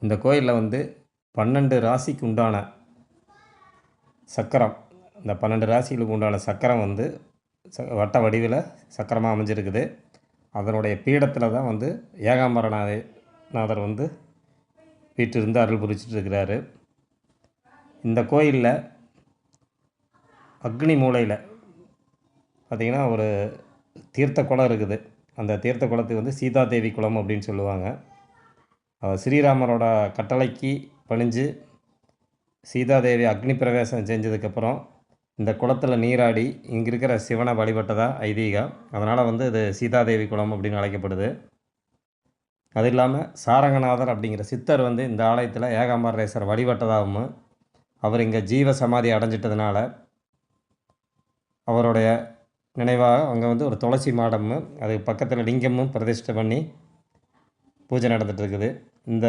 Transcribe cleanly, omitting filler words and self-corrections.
இந்த கோயிலில் வந்து 12 ராசிக்கு உண்டான சக்கரம், இந்த 12 ராசிகளுக்கு உண்டான சக்கரம் வந்து வட்ட வடிவில் சக்கரமாக அமைஞ்சிருக்குது. அதனுடைய பீடத்தில் தான் வந்து ஏகாம்பரநாதர் வந்து வீட்டிலிருந்து அருள் புரிச்சிட்டு இருக்கிறாரு. இந்த கோயிலில் அக்னி மூலையில் பார்த்திங்கன்னா ஒரு தீர்த்த குளம் இருக்குது. அந்த தீர்த்த குளத்துக்கு வந்து சீதாதேவி குளம் அப்படின்னு சொல்லுவாங்க. ஸ்ரீராமரோட கட்டளைக்கு பணிஞ்சு சீதாதேவி அக்னி பிரவேசம் செஞ்சதுக்கப்புறம் இந்த குளத்தில் நீராடி இங்கே இருக்கிற சிவனை வழிபட்டதாக ஐதீகம். அதனால் வந்து இது சீதாதேவி குளம் அப்படின்னு அழைக்கப்படுது. அது இல்லாமல் சாரங்கநாதர் அப்படிங்கிற சித்தர் வந்து இந்த ஆலயத்தில் ஏகாம்பரேஸ்வரர் வழிபட்டதாகவும் அவர் இங்கே ஜீவ சமாதி அடைஞ்சிட்டதுனால அவருடைய நினைவாக அங்கே வந்து ஒரு துளசி மாடமும் அதுக்கு பக்கத்தில் லிங்கமும் பிரதிஷ்டை பண்ணி பூஜை நடந்துகிட்ருக்குது. இந்த